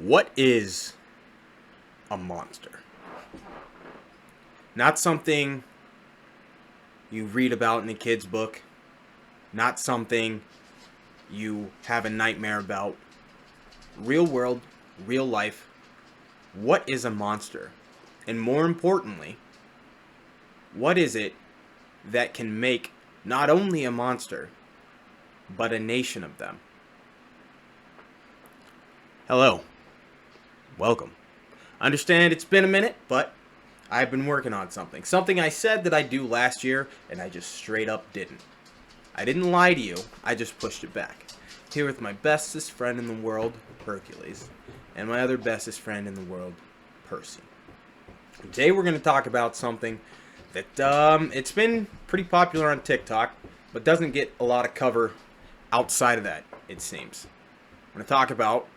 What is a monster? Not something you read about in a kid's book. Not something you have a nightmare about. Real world, real life. What is a monster? And more importantly, what is it that can make not only a monster, but a nation of them? Hello. Welcome. Understand it's been a minute, but I've been working on something. Something I said that I'd do last year, and I just straight up didn't. I didn't lie to you, I just pushed it back. Here with my bestest friend in the world, Hercules, and my other bestest friend in the world, Percy. Today we're going to talk about something that it's been pretty popular on TikTok, but doesn't get a lot of cover outside of that, it seems. We're going to talk about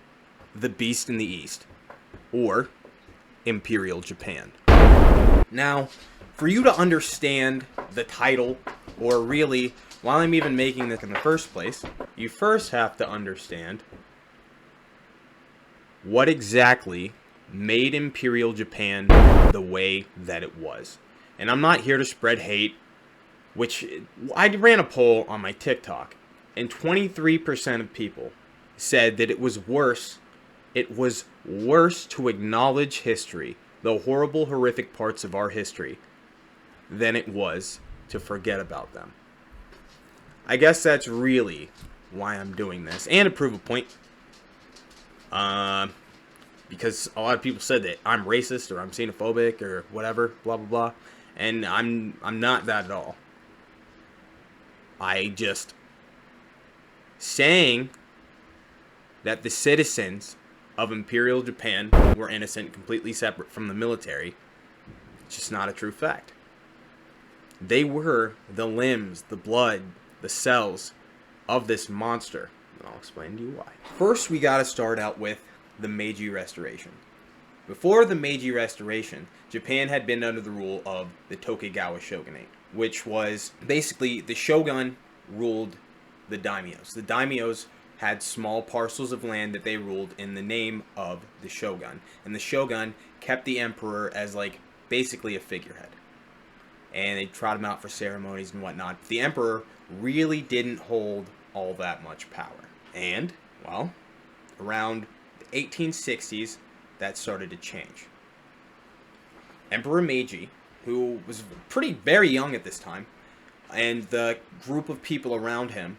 the Beast in the East, or Imperial Japan. Now, for you to understand the title, or really, while I'm even making this in the first place, you first have to understand what exactly made Imperial Japan the way that it was. And I'm not here to spread hate, which I ran a poll on my TikTok, and 23% of people said that it was worse to acknowledge history, the horrible, horrific parts of our history, than it was to forget about them. I guess that's really why I'm doing this, and to prove a point. Because a lot of people said that I'm racist or I'm xenophobic or whatever, blah blah blah, and I'm not that at all. I just saying that the citizens of Imperial Japan were innocent, completely separate from the military. It's just not a true fact. They were the limbs, the blood, the cells of this monster. And I'll explain to you why. First, we gotta start out with the Meiji Restoration. Before the Meiji Restoration, Japan had been under the rule of the Tokugawa shogunate, which was basically the shogun ruled the daimyos. The daimyos had small parcels of land that they ruled in the name of the shogun. And the shogun kept the emperor as like basically a figurehead. And they trot him out for ceremonies and whatnot. The emperor really didn't hold all that much power. And, well, around the 1860s, that started to change. Emperor Meiji, who was very young at this time, and the group of people around him,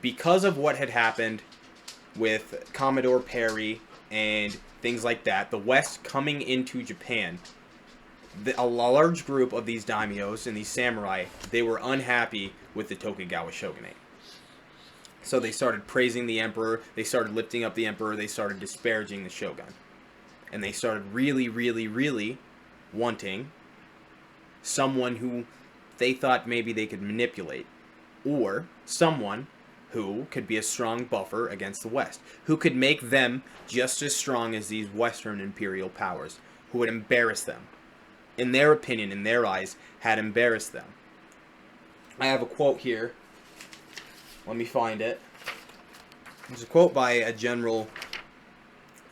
because of what had happened with Commodore Perry and things like that, the West coming into Japan, a large group of these daimyos and these samurai, they were unhappy with the Tokugawa shogunate. So they started praising the emperor, they started lifting up the emperor, they started disparaging the shogun. And they started really, really, really wanting someone who they thought maybe they could manipulate, or someone who could be a strong buffer against the West, who could make them just as strong as these Western imperial powers, who would embarrass them. In their opinion, in their eyes, had embarrassed them. I have a quote here. Let me find it. There's a quote by a General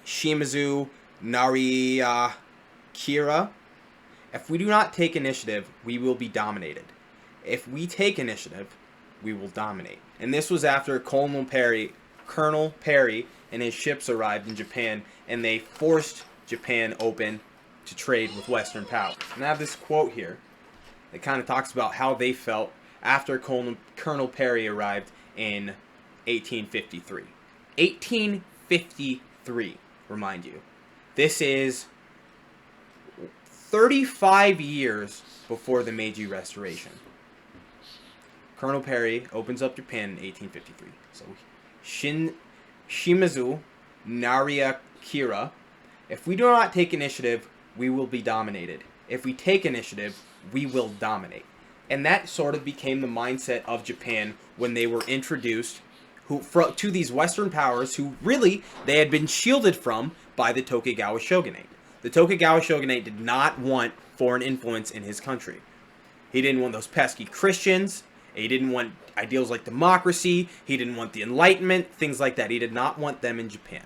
Shimazu Nariyakira. If we do not take initiative, we will be dominated. If we take initiative, we will dominate. And this was after Colonel Perry and his ships arrived in Japan, and they forced Japan open to trade with Western powers. And I have this quote here that kind of talks about how they felt after Colonel Perry arrived in 1853. 1853, remind you. This is 35 years before the Meiji Restoration. Colonel Perry opens up Japan in 1853. So, Shimazu Nariyakira. If we do not take initiative, we will be dominated. If we take initiative, we will dominate. And that sort of became the mindset of Japan when they were introduced to these Western powers who really they had been shielded from by the Tokugawa shogunate. The Tokugawa shogunate did not want foreign influence in his country. He didn't want those pesky Christians. He didn't want ideals like democracy. He didn't want the Enlightenment, things like that. He did not want them in Japan.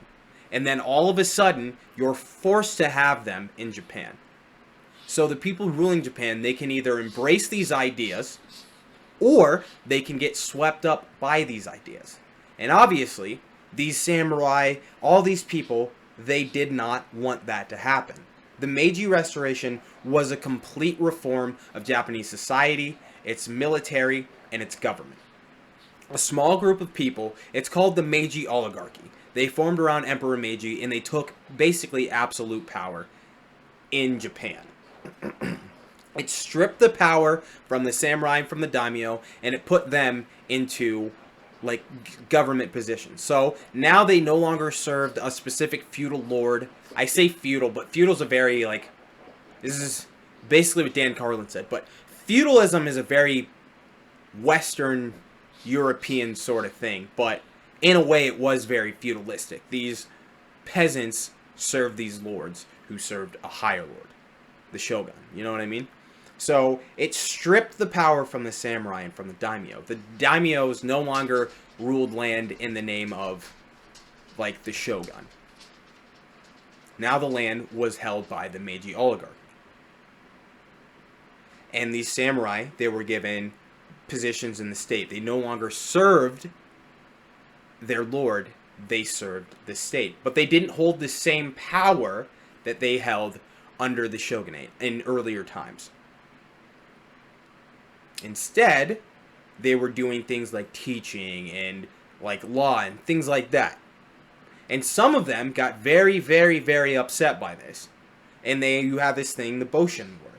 And then all of a sudden, you're forced to have them in Japan. So the people ruling Japan, they can either embrace these ideas, or they can get swept up by these ideas. And obviously, these samurai, all these people, they did not want that to happen. The Meiji Restoration was a complete reform of Japanese society, its military, and its government. A small group of people, it's called the Meiji oligarchy. They formed around Emperor Meiji, and they took basically absolute power in Japan. It stripped the power from the samurai and from the daimyo, and it put them into like government positions. So now they no longer served a specific feudal lord. I say feudal, but feudal's a very this is basically what Dan Carlin said, but feudalism is a very Western European sort of thing, but in a way it was very feudalistic. These peasants served these lords who served a higher lord, the shogun. You know what I mean? So it stripped the power from the samurai and from the daimyo. The daimyos no longer ruled land in the name of like the shogun. Now the land was held by the Meiji oligarchy. And these samurai, they were given positions in the state. They no longer served their lord, they served the state. But they didn't hold the same power that they held under the shogunate in earlier times. Instead, they were doing things like teaching and like law and things like that. And some of them got very, very, very upset by this. And you have this thing, the Boshin War.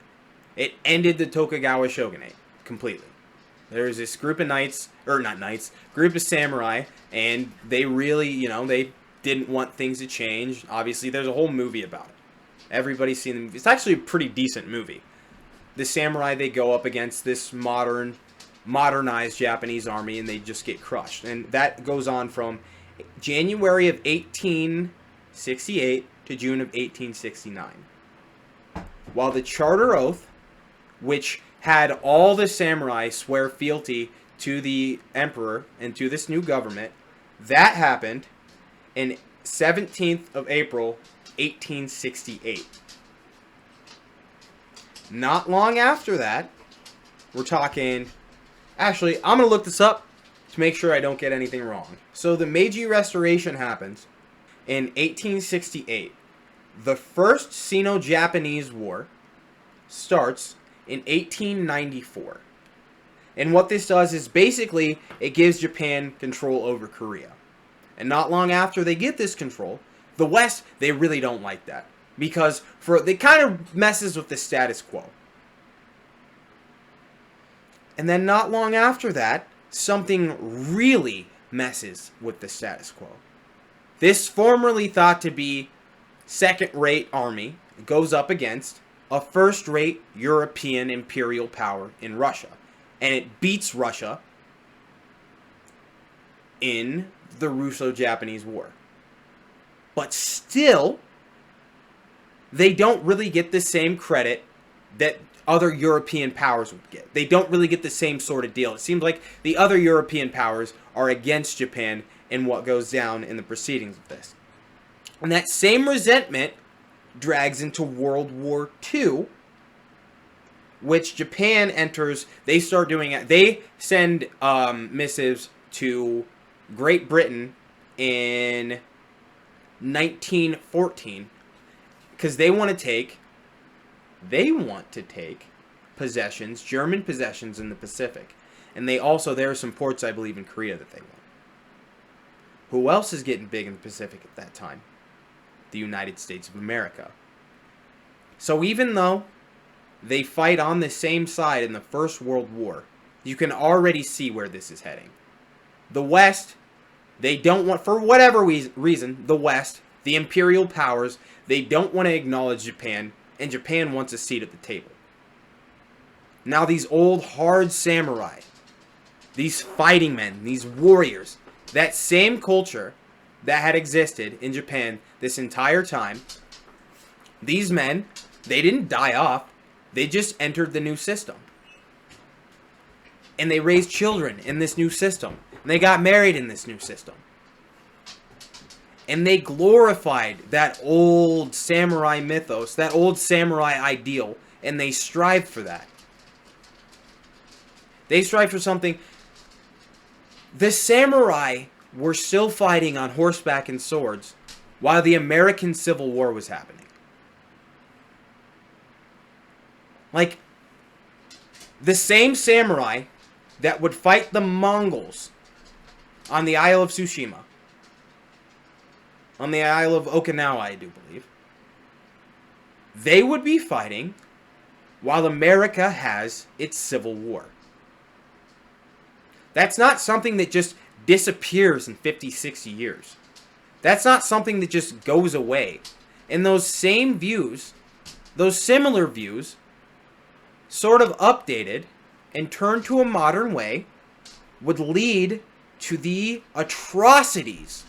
It ended the Tokugawa shogunate completely. There was this group of group of samurai, and they really, they didn't want things to change. Obviously, there's a whole movie about it. Everybody's seen the movie. It's actually a pretty decent movie. The samurai, they go up against this modernized Japanese army, and they just get crushed. And that goes on from January of 1868 to June of 1869. While the Charter Oath, which had all the samurai swear fealty to the emperor and to this new government, that happened in 17th of April, 1868. Not long after that, we're talking... Actually, I'm going to look this up to make sure I don't get anything wrong. So the Meiji Restoration happens in 1868. The first Sino-Japanese War starts in 1894. And what this does is basically it gives Japan control over Korea. And not long after they get this control, the West, they really don't like that. Because they kind of messes with the status quo. And then not long after that, something really messes with the status quo. This formerly thought to be second-rate army goes up against a first-rate European imperial power in Russia. And it beats Russia in the Russo-Japanese War. But still, they don't really get the same credit that other European powers would get. They don't really get the same sort of deal. It seems like the other European powers are against Japan in what goes down in the proceedings of this. And that same resentment drags into World War II, which Japan enters. They start doing it. They send missives to Great Britain in 1914 because they want to take possessions, German possessions in the Pacific. And there are some ports, I believe, in Korea that they want. Who else is getting big in the Pacific at that time? The United States of America. So even though they fight on the same side in the First World War, you can already see where this is heading. The West, they don't want, for whatever reason, the West, the imperial powers, they don't want to acknowledge Japan, and Japan wants a seat at the table. Now these old hard samurai, these fighting men, these warriors, that same culture that had existed in Japan this entire time, these men, they didn't die off, they just entered the new system. And they raised children in this new system. And they got married in this new system. And they glorified that old samurai mythos, that old samurai ideal, and they strived for that. They strived for something. The samurai were still fighting on horseback and swords while the American Civil War was happening. Like, the same samurai that would fight the Mongols on the Isle of Tsushima, on the Isle of Okinawa, I do believe, they would be fighting while America has its Civil War. That's not something that just disappears in 50, 60 years. That's not something that just goes away. And those same views, those similar views, sort of updated and turned to a modern way, would lead to the atrocities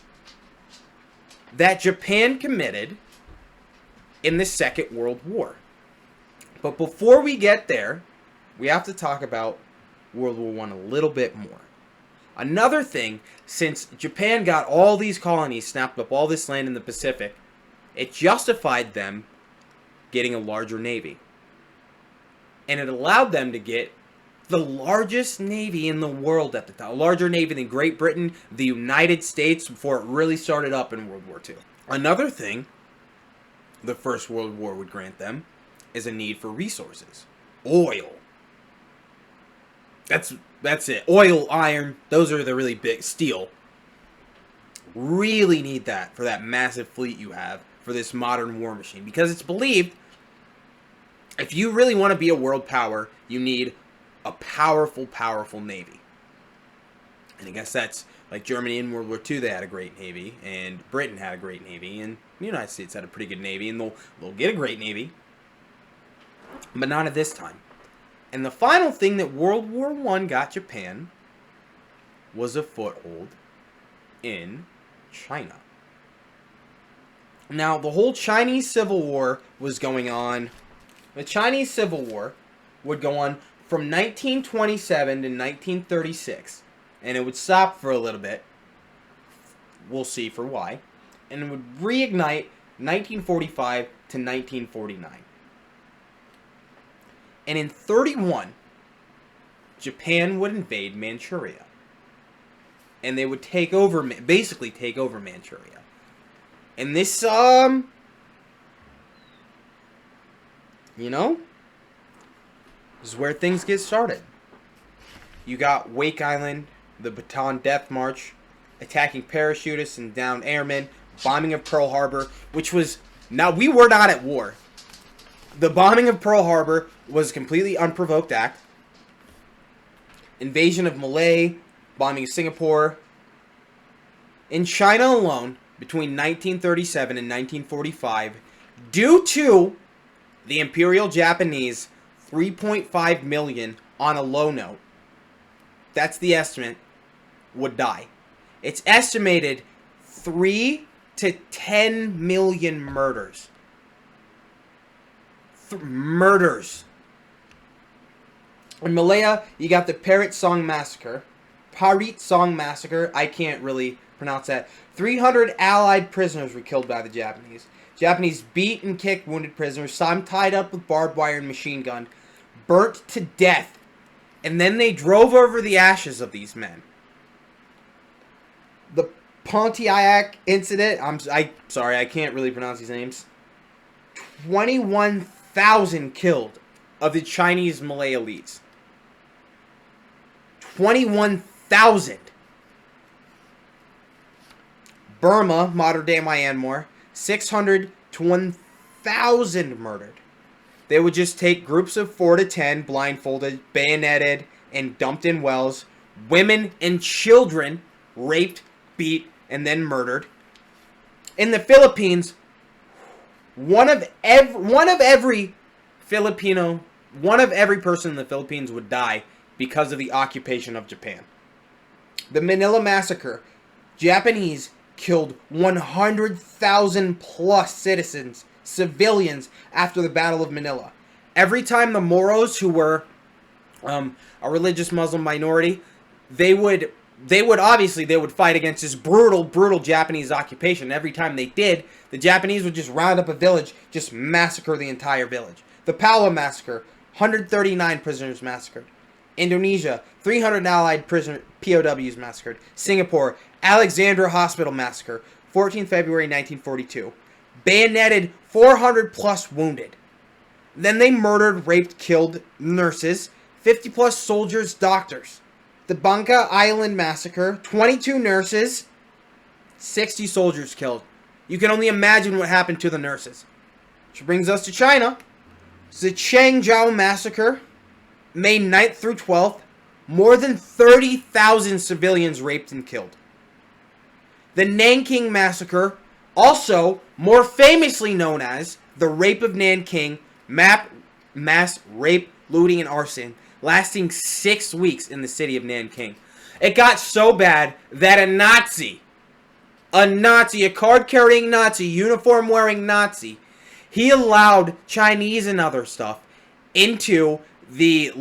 that Japan committed in the Second World War. But before we get there, we have to talk about World War I a little bit more. Another thing, since Japan got all these colonies, snapped up all this land in the Pacific, it justified them getting a larger navy. And it allowed them to get the largest navy in the world at the time. A larger navy than Great Britain, the United States, before it really started up in World War II. Another thing the First World War would grant them is a need for resources. Oil. That's it. Oil, iron, those are the really big. Steel. Really need that for that massive fleet you have for this modern war machine. Because it's believed, if you really want to be a world power, you need a powerful, powerful navy. And I guess that's like Germany in World War II, they had a great navy, and Britain had a great navy, and the United States had a pretty good navy, and they'll get a great navy, but not at this time. And the final thing that World War I got Japan was a foothold in China. Now, the whole Chinese Civil War was going on. The Chinese Civil War would go on from 1927 to 1936. And it would stop for a little bit. We'll see for why. And it would reignite 1945 to 1949. And in 31, Japan would invade Manchuria. And they would take over, basically take over Manchuria. And this, you know, this is where things get started. You got Wake Island, the Bataan Death March, attacking parachutists and downed airmen, bombing of Pearl Harbor, which was, now we were not at war. The bombing of Pearl Harbor was a completely unprovoked act. Invasion of Malay, bombing of Singapore. In China alone, between 1937 and 1945, due to the Imperial Japanese, 3.5 million on a low note, that's the estimate, would die. It's estimated 3 to 10 million murders. Murders. In Malaya, you got the Parit Song Massacre. I can't really pronounce that. 300 Allied prisoners were killed by the Japanese. Japanese beat and kicked wounded prisoners, some tied up with barbed wire and machine gun, burnt to death, and then they drove over the ashes of these men. The Pontiac incident, sorry, I can't really pronounce these names. 21,000 killed of the Chinese Malay elites. 21,000. Burma, modern-day Myanmar, 600 to 1,000 murdered. They would just take groups of 4 to 10, blindfolded, bayoneted, and dumped in wells. Women and children raped, beat, and then murdered. In the Philippines, one of every person in the Philippines would die because of the occupation of Japan. The Manila Massacre, Japanese killed 100,000 plus citizens, civilians, after the Battle of Manila. Every time the Moros, who were a religious Muslim minority, they would they would fight against this brutal Japanese occupation. Every time they did, the Japanese would just round up a village, just massacre the entire village. The Pala Massacre, 139 prisoners massacred. Indonesia, 300 Allied POWs massacred. Singapore, Alexandra Hospital Massacre, 14 February 1942. Bayoneted, 400 plus wounded. Then they murdered, raped, killed nurses, 50 plus soldiers, doctors. The Bangka Island Massacre, 22 nurses, 60 soldiers killed. You can only imagine what happened to the nurses. Which brings us to China. The Changzhou Massacre, May 9th through 12th. More than 30,000 civilians raped and killed. The Nanking Massacre, also more famously known as the Rape of Nanking, mass rape, looting, and arson, lasting 6 weeks in the city of Nanking. It got so bad that a card-carrying Nazi, uniform-wearing Nazi, he allowed Chinese and other stuff into the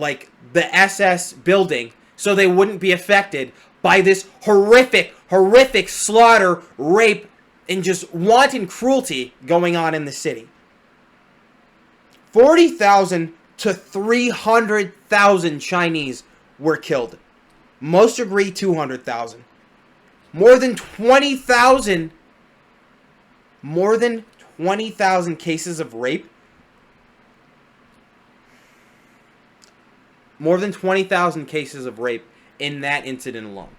SS building so they wouldn't be affected by this horrific slaughter, rape, and just wanton cruelty going on in the city. 40,000 to 300,000 Chinese were killed. Most agree 200,000. More than 20,000 cases of rape. More than 20,000 cases of rape in that incident alone.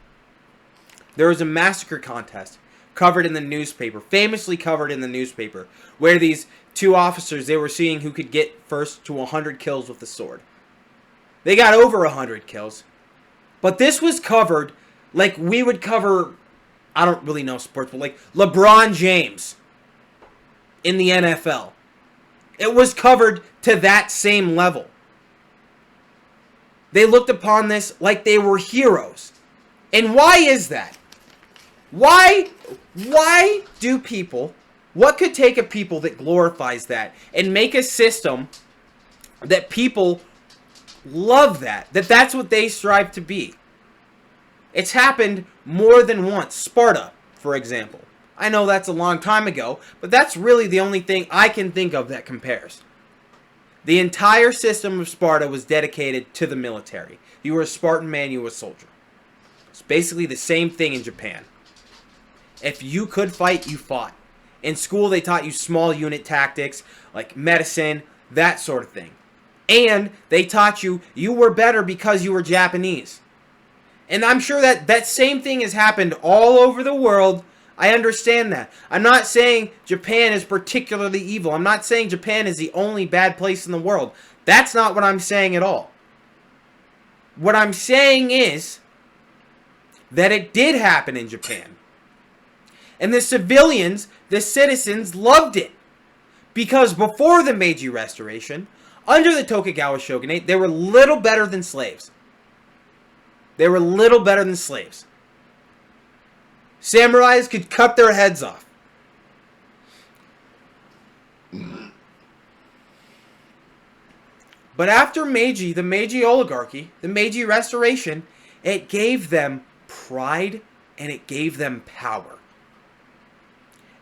There was a massacre contest covered in the newspaper, famously covered in the newspaper, where these two officers, they were seeing who could get first to 100 kills with the sword. They got over 100 kills. But this was covered like we would cover, I don't really know sports, but like LeBron James in the NFL. It was covered to that same level. They looked upon this like they were heroes. And why is that? Why do people, what could take a people that glorifies that and make a system that people love that's what they strive to be? It's happened more than once. Sparta, for example. I know that's a long time ago, but that's really the only thing I can think of that compares. The entire system of Sparta was dedicated to the military. You were a Spartan man, you were a soldier. It's basically the same thing in Japan. If you could fight, you fought. In school, they taught you small unit tactics, like medicine, that sort of thing. And they taught you were better because you were Japanese. And I'm sure that same thing has happened all over the world. I understand that. I'm not saying Japan is particularly evil. I'm not saying Japan is the only bad place in the world. That's not what I'm saying at all. What I'm saying is that it did happen in Japan. And the civilians, the citizens, loved it. Because before the Meiji Restoration, under the Tokugawa shogunate, they were little better than slaves. They were little better than slaves. Samurais could cut their heads off. But after Meiji, the Meiji oligarchy, the Meiji Restoration, it gave them pride and it gave them power.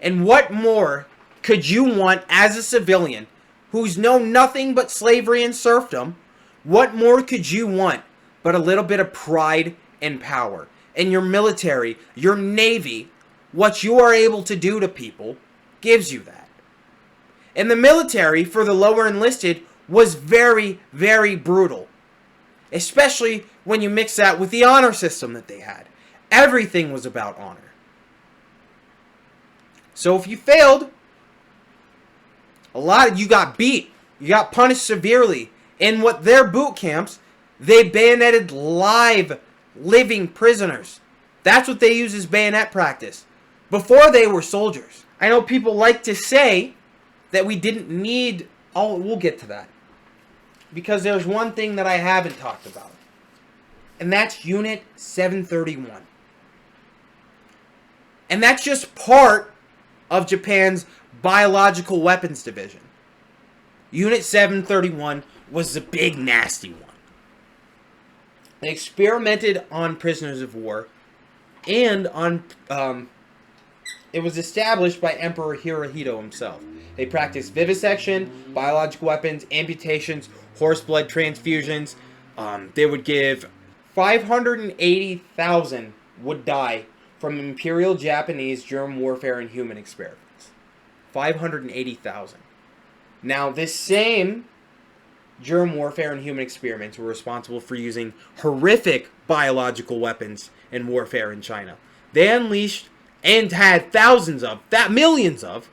And what more could you want as a civilian who's known nothing but slavery and serfdom? What more could you want but a little bit of pride and power? And your military, your navy, what you are able to do to people gives you that. And the military, for the lower enlisted, was very, very brutal. Especially when you mix that with the honor system that they had. Everything was about honor. So if you failed, you got beat. You got punished severely. In what their boot camps, they bayoneted living prisoners. That's what they use as bayonet practice. Before they were soldiers. I know people like to say that we didn't need... Oh, we'll get to that. Because there's one thing that I haven't talked about. And that's Unit 731. And that's just part of Japan's biological weapons division. Unit 731 was the big nasty one. They experimented on prisoners of war and on it was established by Emperor Hirohito himself. They practiced vivisection, biological weapons, amputations, horse blood transfusions. They would give 580,000 would die from Imperial Japanese germ warfare and human experiments. 580,000. Now, this same germ warfare and human experiments were responsible for using horrific biological weapons in warfare in China. They unleashed and had millions of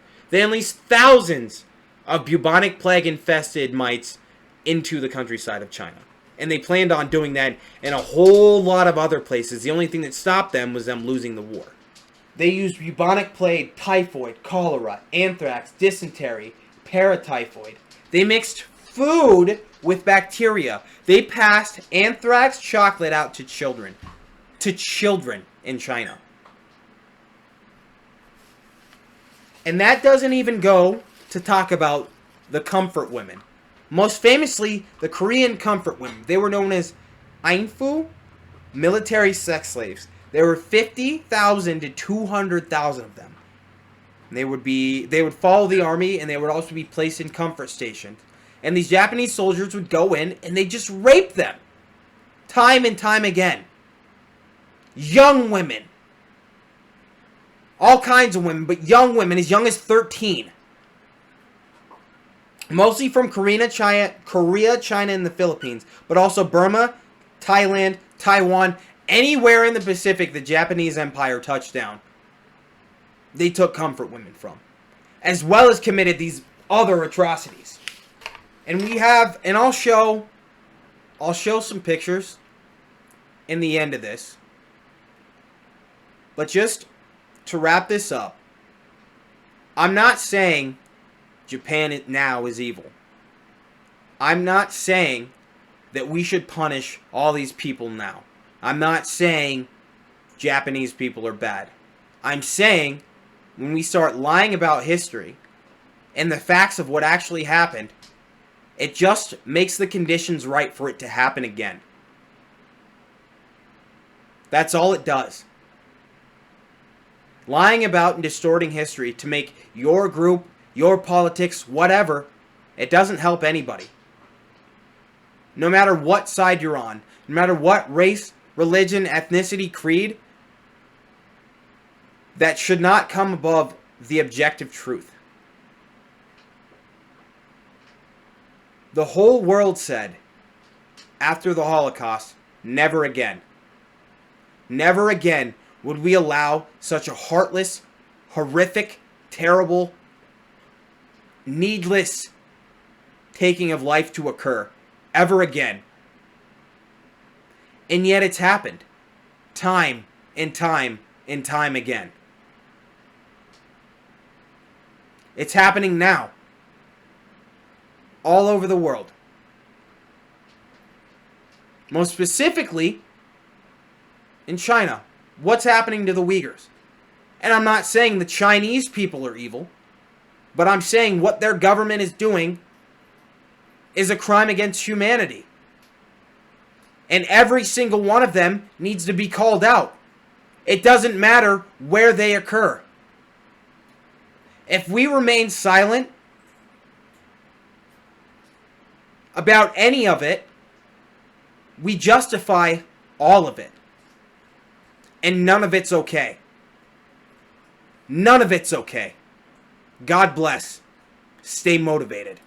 bubonic plague infested mites into the countryside of China. And they planned on doing that in a whole lot of other places. The only thing that stopped them was them losing the war. They used bubonic plague, typhoid, cholera, anthrax, dysentery, paratyphoid. They mixed food with bacteria. They passed anthrax chocolate out to children. To children in China. And that doesn't even go to talk about the comfort women. Most famously, the Korean comfort women. They were known as Ainfu, military sex slaves. There were 50,000 to 200,000 of them. They would follow the army, and they would also be placed in comfort stations. And these Japanese soldiers would go in, and they just rape them. Time and time again. Young women. All kinds of women, but young women as young as 13. Mostly from Korea, China, and the Philippines, but also Burma, Thailand, Taiwan, anywhere in the Pacific the Japanese Empire touched down. They took comfort women from, as well as committed these other atrocities. And I'll show some pictures in the end of this. But just to wrap this up, I'm not saying Japan now is evil. I'm not saying that we should punish all these people now. I'm not saying Japanese people are bad. I'm saying when we start lying about history and the facts of what actually happened, it just makes the conditions right for it to happen again. That's all it does. Lying about and distorting history to make your group, your politics, whatever, it doesn't help anybody. No matter what side you're on, no matter what race, religion, ethnicity, creed, that should not come above the objective truth. The whole world said, after the Holocaust, never again. Never again would we allow such a heartless, horrific, terrible, needless taking of life to occur ever again. And yet it's happened. Time and time and time again. It's happening now. All over the world. Most specifically, in China. What's happening to the Uyghurs? And I'm not saying the Chinese people are evil, but I'm saying what their government is doing is a crime against humanity. And every single one of them needs to be called out. It doesn't matter where they occur. If we remain silent about any of it, we justify all of it. And none of it's okay. None of it's okay. God bless. Stay motivated.